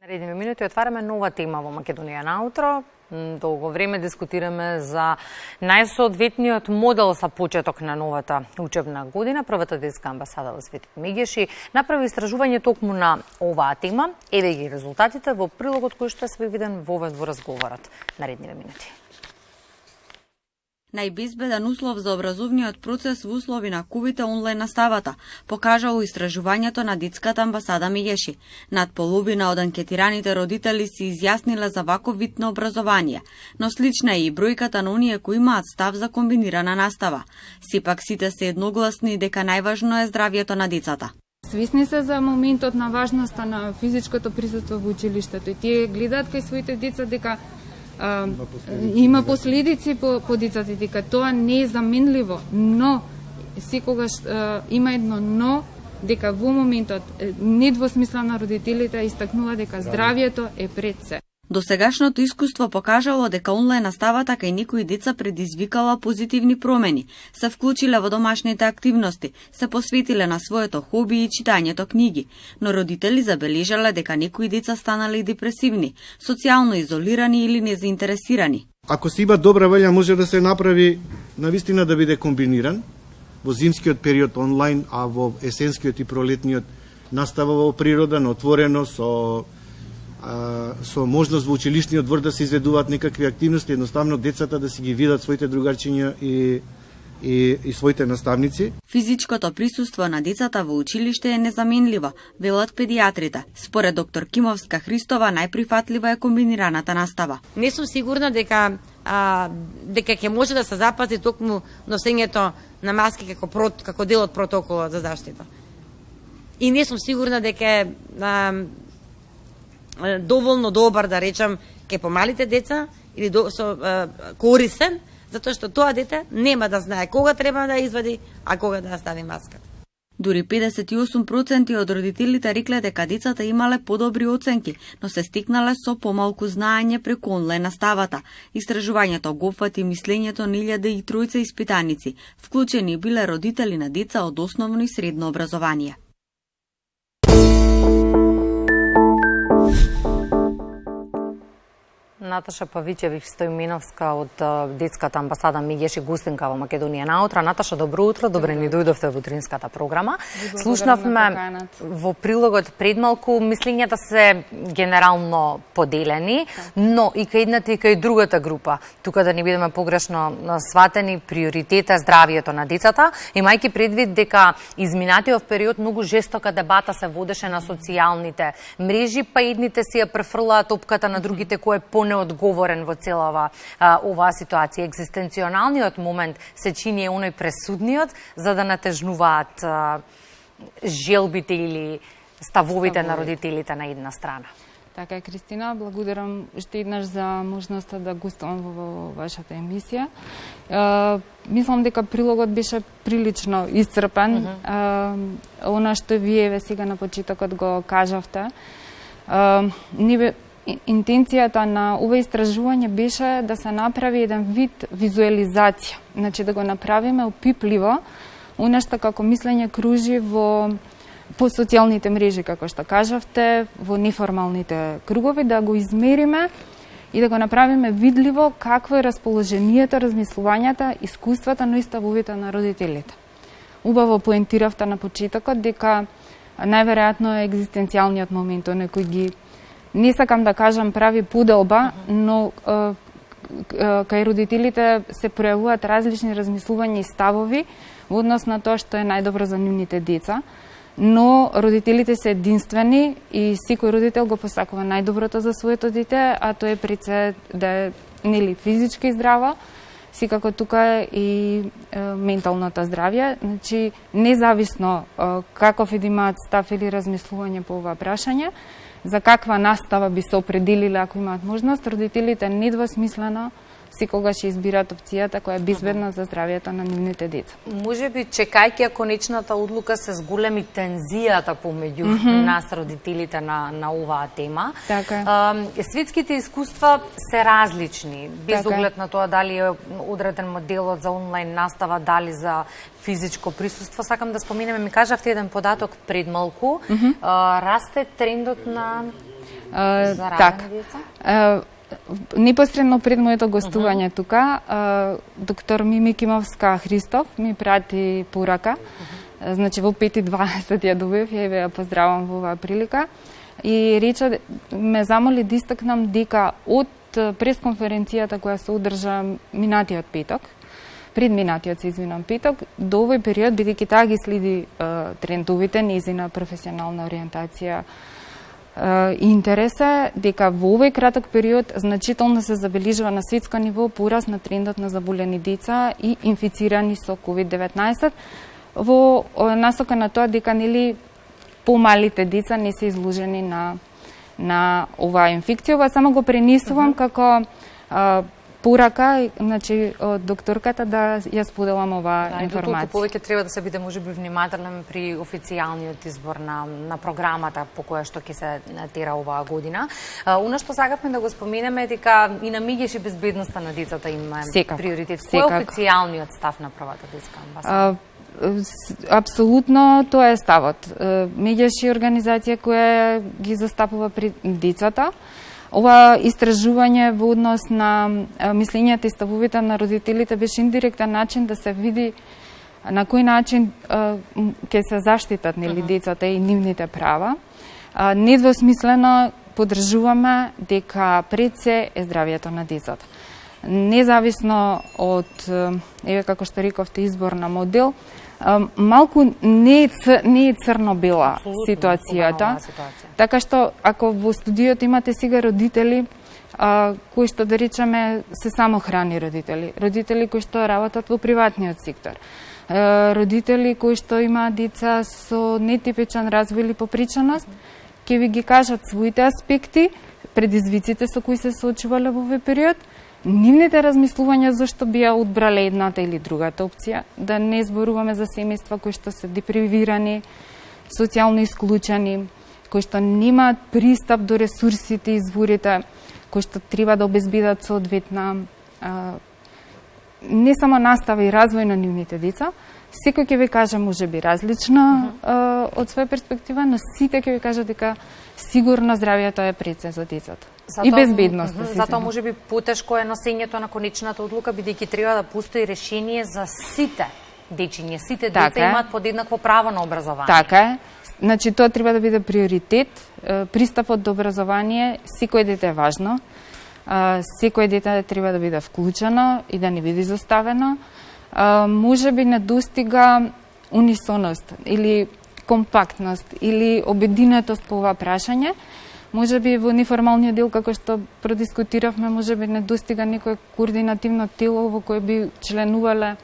Наредни минути отвараме нова тема во Македонија наутро. Долго време дискутираме за најсоодветниот модел за почеток на новата учебна година. Првата детска амбасада во Свети Мегеши направи истражување токму на оваа тема. Еве ги резултатите во прилогот кој што е виден во разговорот. Наредни минути. Најбезбеден услов за образовниот процес во услови на ковид е онлайн наставата, покажало истражувањето на детската амбасада Мегеши. Над половина од анкетираните родители се изјасниле за ваков вид на образование, но слична е и бројката на оние кои имаат став за комбинирана настава. Сепак сите се едногласни дека најважно е здравјето на децата. Свесни се за моментот на важноста на физичкото присуство во училиштето и тие гледаат кај своите деца дека има последици по децата, дека тоа не е заменливо, но секогаш има едно но, дека во моментот недвосмислено родителите истакнува дека здравјето е пред се. Досегашното искуство покажало дека онлайн наставата кај некои деца предизвикала позитивни промени, се вклучиле во домашните активности, се посветиле на своето хоби и читањето книги, но родители забележале дека некои деца станале депресивни, социјално изолирани или незаинтересирани. Ако се има добра волја, може да се направи навистина да биде комбиниран во зимскиот период онлайн, а во есенскиот и пролетниот настава во природа, на отворено, со можност во училишниот двор да се изведуваат некакви активности, едноставно децата да си ги видат своите другарчиња и своите наставници. Физичкото присуство на децата во училиште е незаменливо, велат педиатрите. Според доктор Кимовска Христова, најприфатлива е комбинираната настава. Не сум сигурна дека ќе може да се запази токму носењето на маски како дел од протоколот за заштита. И не сум сигурна дека доволно добар, да речам, ке помалите деца или корисен, затоа што тоа дете нема да знае кога треба да извади, а кога да стави маска. Дури 58% од родителите рекле дека децата имале подобри оценки, но се стекнале со помалку знаење преку онлайн наставата. Истражувањето го опфати мислењето на 1003 испитаници, вклучени биле родители на деца од основно и средно образование. Наташа Павичевич Стојминовска од детската амбасада Мегеши Густинка во Македонија наутро. Наташа, добро утро, добре ни дојдовте во утринската програма. Слушнавме во прилогот предмалку мислењата се генерално поделени, но и кај едната и кај другата група. Тука да не бидеме погрешно сватени, приоритет е здравјето на децата, имајќи предвид дека изминатиот период многу жестока дебата се водеше на социјалните мрежи, па едните си ја префрлаат топката на другите кој е одговорен во целава оваа ситуација. Екзистенционалниот момент се чини оној пресудниот за да натежнуваат желбите или ставовите на родителите на една страна. Така е, Кристина, благодарам уште еднаш за можноста да гостувам во вашата емисија. Мислам дека прилогот беше прилично исцрпен. Она што вие сега на почетокот го кажавте. Интенцијата на ова истражување беше да се направи еден вид визуализација, значи да го направиме опипливо, она што како мислење кружи по социјалните мрежи, како што кажавте, во неформалните кругови, да го измериме и да го направиме видливо какво е расположението, размислувањата, искуствата, но и ставовите на родителите. Убаво поентиравте на почетокот дека најверојатно е екзистенцијалниот момент, оној кој ги не сакам да кажам прави поделба, но кај родителите се пројавуваат различни размислувања и ставови во однос на тоа што е најдобро за нивните деца, но родителите се единствени и секој родител го посакува најдоброто за своето дете, а тоа е пред се да е физички здрава, секако тука е и менталното здравје, значи независно каков да имаат став или размислување по ова прашање, за каква настава би се определиле ако имаат можност, родителите недвосмислено секогаш ќе избираат опцијата која е безбедна за здравјето на нивните деца. Може би чекајќи конечната одлука се зголеми тензијата помеѓу нас родителите на оваа тема. Така. Светските искуства се различни, без оглед на тоа дали е одреден моделот за онлайн настава, дали за физичко присуство. Сакам да споменеме, ми кажавте еден податок пред малку, расте трендот на За ражени деца? Непосредно пред моето гостување тука, доктор Мими Кимовска Христов ми прати порака. Значи во 5:20 ја добив, ја ја поздравам во оваа прилика. И рече, ме замоли да истакнам дека од пресконференцијата која се одржа минатиот петок, предминатиот се извинам петок, до овој период, бидејќи таа ги следи трендовите, незина професионална ориентација и интерес е дека во овој краток период значително се забележува на светско ниво пораст на трендот на заболени деца и инфицирани со COVID-19 во насока на тоа дека нели помалите деца не се изложени на оваа инфекција. Ова само го пренесувам како порака, значи од докторката да ја споделам оваа информација. Толку повеќе треба да се биде можеби внимателен при официјалниот избор на програмата по која што ќе се тера оваа година. Она што сакавме да го споменеме дека и на миѓеш и безбедноста на децата има приоритет. Кој е официјалниот став на првата детска амбасада? Апсолутно тоа е ставот. Меѓаш е организација која ги застапува при децата. Ова истражување во однос на мислењата и ставовите на родителите беше индиректен начин да се види на кој начин ќе се заштитат нели децата и нивните права. Недвосмислено поддржуваме дека пред се е здравјето на децата. Независно од, еве како што рековте, избор на модел, малку не е црно-бела ситуацијата. Така што, ако во студиото имате сега родители, кои што да речеме се самохрани родители кои што работат во приватниот сектор, родители кои што имаат деца со нетипичен развој или попричаност, ќе ви ги кажат своите аспекти, предизвиците со кои се соочувале во овој период, нивните размислувања зашто би ја одбрале едната или другата опција, да не зборуваме за семејства кои што се депривирани, социјално исклучени, кои што немаат пристап до ресурсите и изворите, кои што треба да обезбедат соодветна не само настава и развој на нивните деца. Секој ќе ви каже можеби различно од своја перспектива, но сите ќе ви кажат дека сигурно здравјето е пред се за децата. И безбедноста. Затоа можеби потешко е носењето на конечната одлука, бидејќи треба да постои решение за сите дечиња, сите деца имаат подеднакво право на образование. Така е. Значи тоа треба да биде приоритет. Пристапот до образование, секој дете е важно. Секој дете треба да биде вклучено и да не биде изоставено. Можеби не достига унисоност или компактност или обединетост по ова прашање. Можеби во неформалниот дел, како што продискутиравме, можеби не достига некој координативно тело во кој би членувале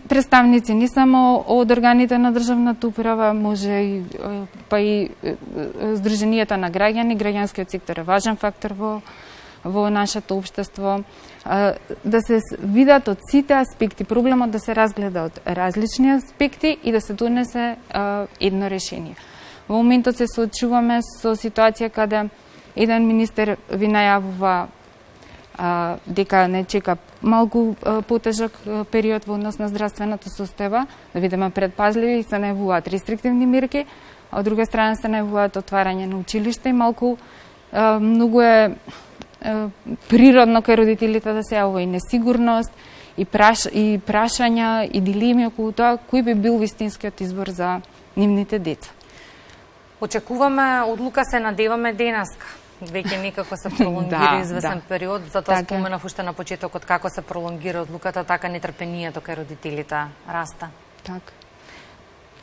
представници не само од органите на државната управа, може и па и здруженијата на граѓани. Граѓанскиот сектор е важен фактор во нашето општество. Да се видат од сите аспекти проблемот, да се разгледа од различни аспекти и да се донесе едно решение. Во моментот се соочуваме со ситуација каде еден министер ви најавува дека не чека малку потежок период во однос на здравствената состојба, да бидеме предпазливи и се најавуваат рестриктивни мерки, а од друга страна се најавуваат отварање на училиште и малку многу е природно кај родителите да се јавува и несигурност, и прашања, и дилеми околу тоа кој би бил вистинскиот избор за нивните деца. Очекуваме одлука, се надеваме денеска. Веќе некако се пролонгира извесен период, затоа споменав уште на почетокот како се пролонгира одлуката, така нетрпението кај родителите раста. Така.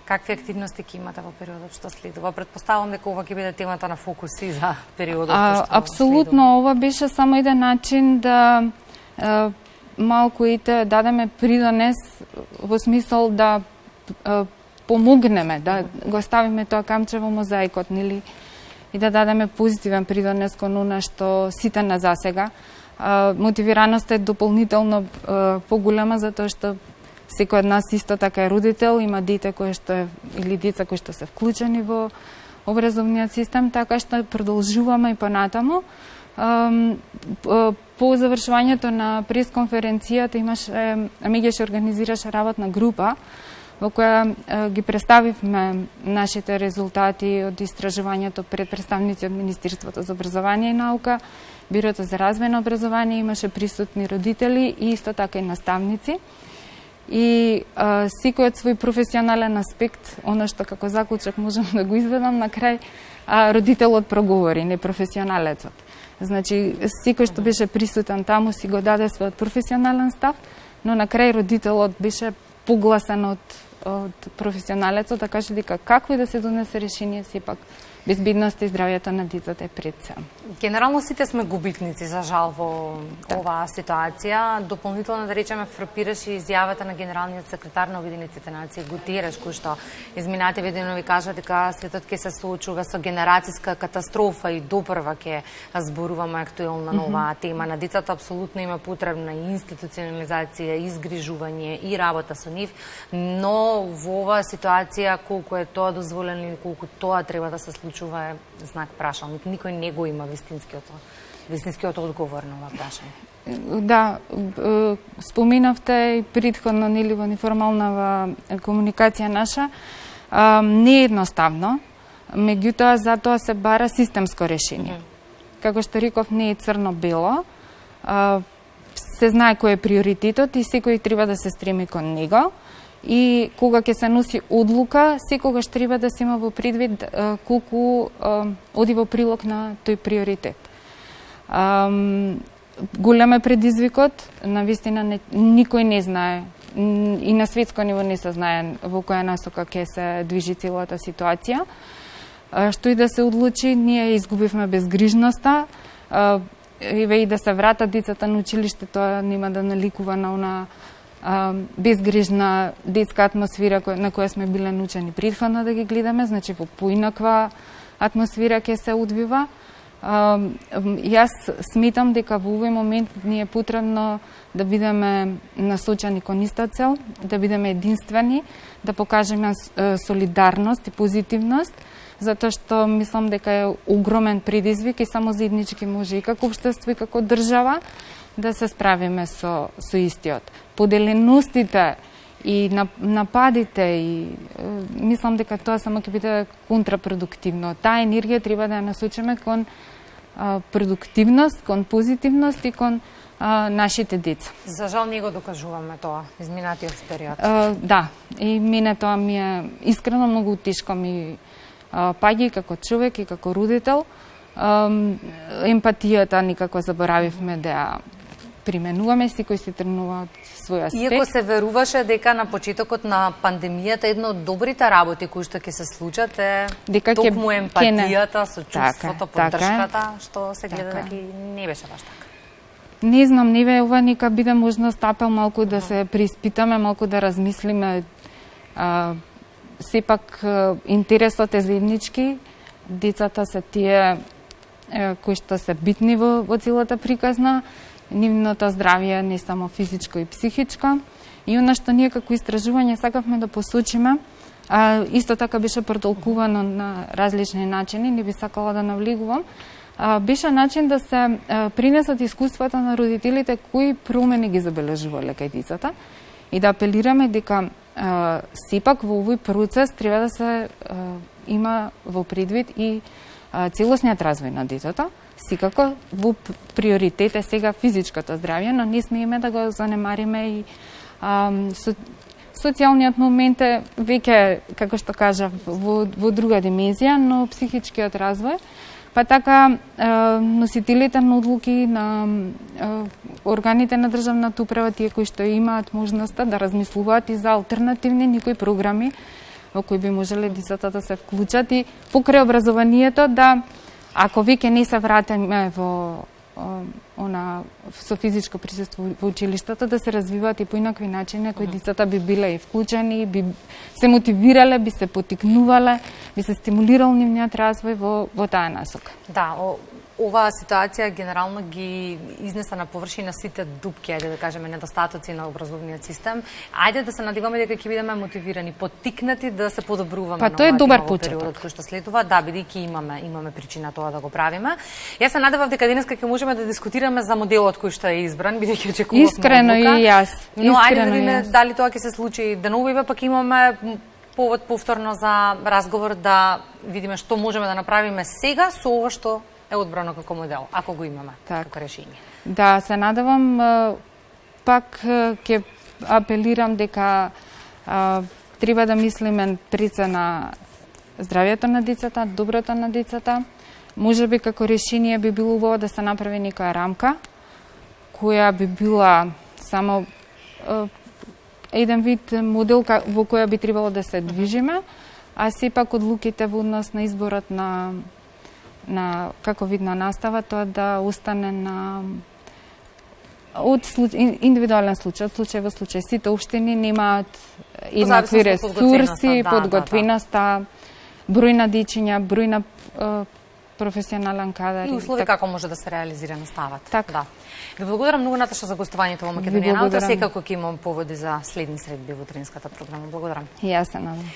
Какви активности ќе имате во периодот што следува? Претпоставам дека ова ќе биде темата на фокус и за периодот што следува. Апсолутно, ова беше само еден начин да малку и те дадеме придонес во смисол да помогнеме, да го ставиме тоа камче во мозаикот, нели? И да дадеме позитивен придонес кон она што сите на засега. Мотивираноста е дополнително поголема затоа што секој од нас исто така е родител, има дете кое што е или деца кои што се вклучени во образовниот систем, така што продолжуваме и понатаму. По завршувањето на пресконференцијата имаше меѓаш организираше работна група во која ги представивме нашите резултати од истражувањето пред представници од Министерството за образование и наука, Бирото за развој на образование, имаше присутни родители и исто така и наставници. И секој од свој професионален аспект, она што како заклучок можам да го изведам на крај, родителот проговори, не професионалецот. Значи, секој што беше присутен таму си го даде својот професионален став, но на крај родителот беше погласен од професионалецот, да каже дека како и да се донесе решение, сепак безбедноста и здравјето на децата е пред се. Генерално сите сме губитници, за жал, во оваа ситуација. Дополнително, да речеме, фрапираше изјавата на генералниот секретар на Обединетите нации Гутереш, кој што изминативе денови кажа дека светот ќе се соочува со генерацијска катастрофа и допрва ќе зборуваме актуелно на оваа тема. На децата апсолутно има потребна и институционализација, и изгрижување и работа со нив, но во оваа ситуација колку е тоа дозволено и колку тоа треба да се случува е знак прашалник. Никој не го има вистинскиот одговор на ова прашање. Да, споменавте и претходно нели во неформална комуникација наша, не е едноставно, меѓутоа затоа се бара системско решение. Како што реков, не е црно-бело, се знае кој е приоритетот и секој треба да се стреми кон него. И кога ќе се носи одлука, секогаш треба да се има во предвид колку оди во прилог на тој приоритет. Голем е предизвикот, навистина никој не знае и на светско ниво не се знае во која насока ќе се движи целата ситуација. Што и да се одлучи, ние изгубивме безгрижноста, и да се вратат децата на училиште, тоа нема да наликува на она безгрижна детска атмосфера на која сме биле научени претходно да ги гледаме, значи во поинаква атмосфера ќе се одвива. Јас сметам дека во овој момент ни е потребно да бидеме насочени кон иста цел, да бидеме единствени, да покажеме солидарност и позитивност, затоа што мислам дека е огромен предизвик и само заеднички може и како општество и како држава да се справиме со истиот. Поделеностите и нападите и мислам дека тоа само ќе биде контрапродуктивно. Таа енергија треба да ја насочиме кон продуктивност, кон позитивност и кон нашите деца. За жал не го докажуваме тоа изминатиот период. Да, и мене тоа ми е искрено многу тешко ми паѓа и како човек и како родител. Емпатијата никако заборавивме да ја применуваме, секој се тренува од свој аспект. Иако се веруваше дека на почетокот на пандемијата едно од добрите работи кои што ќе се случат е токму емпатијата, сочувството, поддршката, што се гледа дека не беше баш така. Не знам, ова нека биде можност апел малку да се преиспитаме, малку да размислиме. Сепак интересот е заеднички, децата се тие кои што се битни во целата приказна, нивното здравје не само физичко и психичко. И она што ние како истражување сакавме да посочиме, исто така беше протолкувано на различни начини, не би сакала да навлегувам, беше начин да се принесат искуствата на родителите кои промени ги забележувале кај децата и да апелираме дека сепак во овој процес треба да се има во предвид и целосниот развој на детето. Секако во приоритет е сега физичкото здравје, но не смееме да го занемариме и социјалниот момент е веќе, како што кажав, во друга димензија, но психичкиот развој, па така носителите на одлуки на органите на државната управа, тие кои што имаат можноста да размислуваат и за алтернативни некои програми во кои би можеле децата да се вклучат и покрај образованието да, ако веќе не се вратиме во со физичко присуство во училиштата, да се развиваат и поинакви начини кои децата би биле и вклучени, би се мотивирале, би се потикнувале, би се стимулирал нивниот развој во таа насока. Да, оваа ситуација генерално ги изнеса на површина сите дупки, ајде да кажеме, недостатоци на образовниот систем. Ајде да се надеваме дека ќе бидеме мотивирани, поттикнати да се подобруваме на тоа е добар почеток кој што следува, да, бидејќи имаме причина тоа да го правиме. Јас се надевав дека денеска ќе можеме да дискутираме аплодираме за моделот кој што е избран, бидејќи очекувавме Искрено одлука. и јас. Но ајде да Искрено и видиме јас. дали тоа ќе се случи деновиве, пак имаме повод повторно за разговор да видиме што можеме да направиме сега со ова што е одбрано како модел, ако го имаме како решение. Да, се надевам, пак ќе апелирам дека треба да мислиме прица на здравјето на децата, доброто на децата. Можеби како решение би било убаво да се направи некоја рамка која би била само еден вид модел во која би требало да се движиме, а сепак одлуките во однос на изборот на како вид на настава, тоа да остане на индивидуален случај, од случај во случај. Сите општини немаат еднакви ресурси, подготвеноста, број на дечиња, број на професионален кадар. И услови како може да се реализира наставата. Така. Да. Ви благодарам многу, Наташа, за гостувањето во Македонија. Наутро секако ќе имам поводи за следни средби во утринската програма. Благодарам. И јас се надам.